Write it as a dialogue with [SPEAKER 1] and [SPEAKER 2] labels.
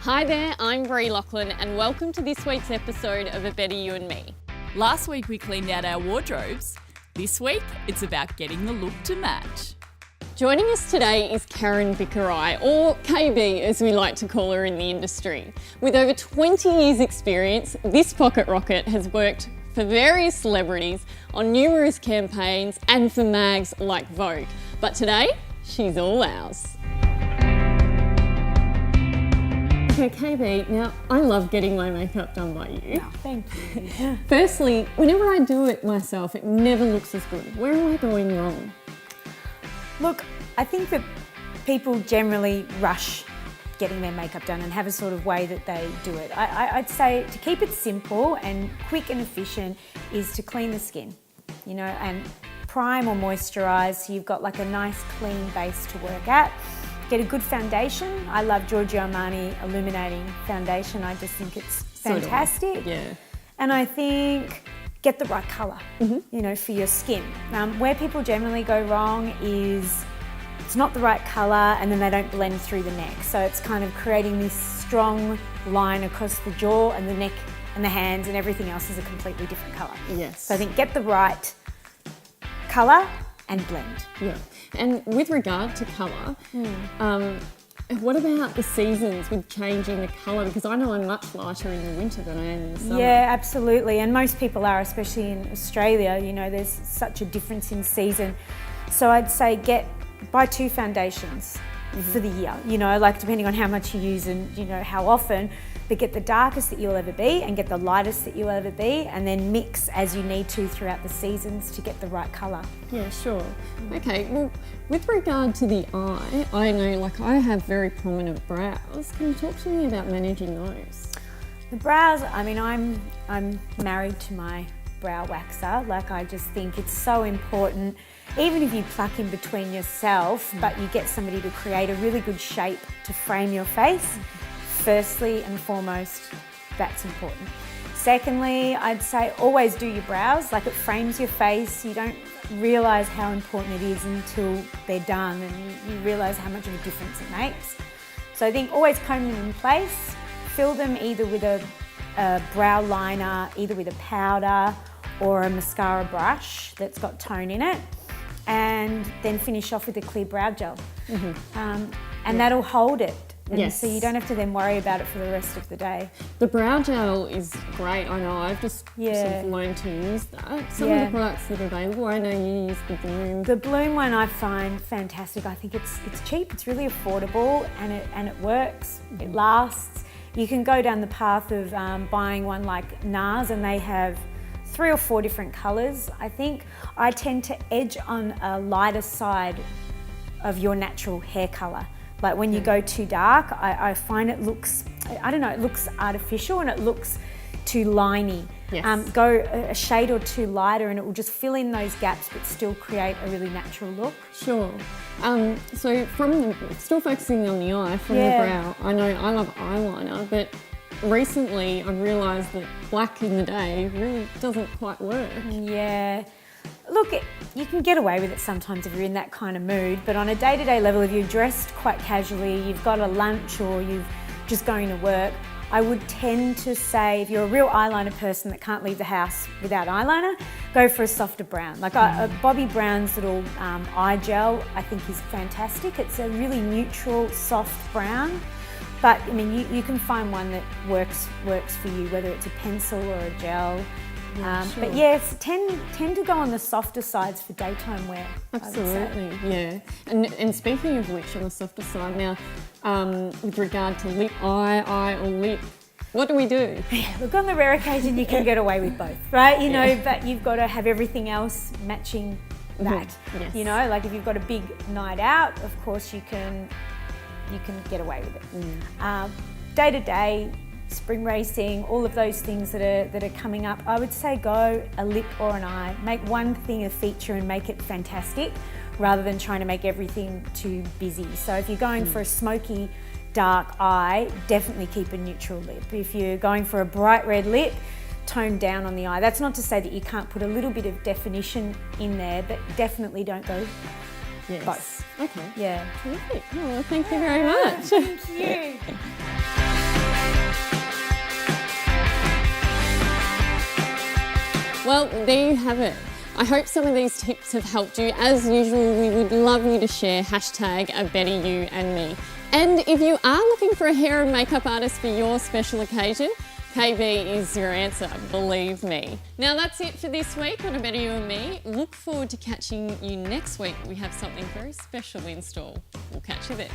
[SPEAKER 1] Hi there, I'm Bree Laughlin and welcome to this week's episode of A Better You and Me.
[SPEAKER 2] Last week we cleaned out our wardrobes. This week it's about getting the look to match.
[SPEAKER 1] Joining us today is Karen Biccarhierai, or KB as we like to call her in the industry. With over 20 years experience, this pocket rocket has worked for various celebrities on numerous campaigns and for mags like Vogue. But today, she's all ours. Okay, KB, now I love getting my makeup done by you.
[SPEAKER 3] Oh, thank you.
[SPEAKER 1] Firstly, whenever I do it myself, it never looks as good. Where am I going wrong?
[SPEAKER 3] Look, I think that people generally rush getting their makeup done and have a sort of way that they do it. I'd say to keep it simple and quick and efficient is to clean the skin, you know, and prime or moisturise so you've got like a nice clean base to work at. Get a good foundation. I love Giorgio Armani Illuminating Foundation. I just think it's fantastic.
[SPEAKER 1] Yeah.
[SPEAKER 3] And I think get the right colour, you know, for your skin. Where people generally go wrong is it's not the right colour and then they don't blend through the neck. So it's kind of creating this strong line across the jaw and the neck and the hands, and everything else is a completely different colour.
[SPEAKER 1] Yes.
[SPEAKER 3] So I think get the right colour and blend.
[SPEAKER 1] Yeah. And with regard to colour, what about the seasons with changing the colour? Because I know I'm much lighter in the winter than I am in the summer.
[SPEAKER 3] Yeah, absolutely. And most people are, especially in Australia. You know, there's such a difference in season. So I'd say buy 2 foundations for the year. You know, like depending on how much you use and, you know, how often. But get the darkest that you'll ever be and get the lightest that you'll ever be, and then mix as you need to throughout the seasons to get the right colour.
[SPEAKER 1] Yeah, sure. Okay, well, with regard to the eye, I know like I have very prominent brows. Can you talk to me about managing those?
[SPEAKER 3] The brows, I mean, I'm married to my brow waxer. Like, I just think it's so important, even if you pluck in between yourself, but you get somebody to create a really good shape to frame your face. Firstly and foremost, that's important. Secondly, I'd say always do your brows. Like, it frames your face. You don't realise how important it is until they're done, and you realise how much of a difference it makes. So I think always comb them in place. Fill them either with a brow liner, either with a powder or a mascara brush that's got tone in it, and then finish off with a clear brow gel. And that'll hold it. And
[SPEAKER 1] yes.
[SPEAKER 3] So you don't have to then worry about it for the rest of the day.
[SPEAKER 1] The brow gel is great. I know I've just sort of learned to use that. Some of the products that are available, I know you use the Bloom.
[SPEAKER 3] The Bloom one I find fantastic. I think it's cheap, it's really affordable, and it works. It lasts. You can go down the path of buying one like NARS, and they have 3 or 4 different colours. I think I tend to edge on a lighter side of your natural hair colour. Like when you go too dark, I find it looks, I don't know, it looks artificial and it looks too liney.
[SPEAKER 1] Yes.
[SPEAKER 3] Go a shade or 2 lighter and it will just fill in those gaps but still create a really natural look.
[SPEAKER 1] Sure. So still focusing on the eye, from the brow, I know I love eyeliner, but recently I've realised that black in the day really doesn't quite work.
[SPEAKER 3] Yeah. Look, you can get away with it sometimes if you're in that kind of mood, but on a day-to-day level, if you're dressed quite casually, you've got a lunch or you're just going to work, I would tend to say, if you're a real eyeliner person that can't leave the house without eyeliner, go for a softer brown. Like Bobbi Brown's little eye gel, I think is fantastic. It's a really neutral, soft brown. But I mean, you can find one that works for you, whether it's a pencil or a gel.
[SPEAKER 1] Sure.
[SPEAKER 3] But yes, tend to go on the softer sides for daytime wear.
[SPEAKER 1] Absolutely, yeah. And speaking of which, on the softer side now, with regard to eye or lip, what do we do?
[SPEAKER 3] Yeah, look, on the rare occasion you can get away with both, right? You know, but you've got to have everything else matching that.
[SPEAKER 1] Yes.
[SPEAKER 3] You know, like if you've got a big night out, of course you can get away with it. Day to day, spring racing, all of those things that are coming up, I would say go a lip or an eye. Make one thing a feature and make it fantastic rather than trying to make everything too busy. So if you're going for a smoky, dark eye, definitely keep a neutral lip. If you're going for a bright red lip, tone down on the eye. That's not to say that you can't put a little bit of definition in there, but definitely don't go both.
[SPEAKER 1] Okay.
[SPEAKER 3] Yeah.
[SPEAKER 1] Terrific. Oh, well, thank you very much.
[SPEAKER 3] Thank you.
[SPEAKER 1] Well, there you have it. I hope some of these tips have helped you. As usual, we would love you to share hashtag a better you and me. And if you are looking for a hair and makeup artist for your special occasion, KB is your answer, believe me. Now that's it for this week on A Better You and Me. Look forward to catching you next week. We have something very special in store. We'll catch you then.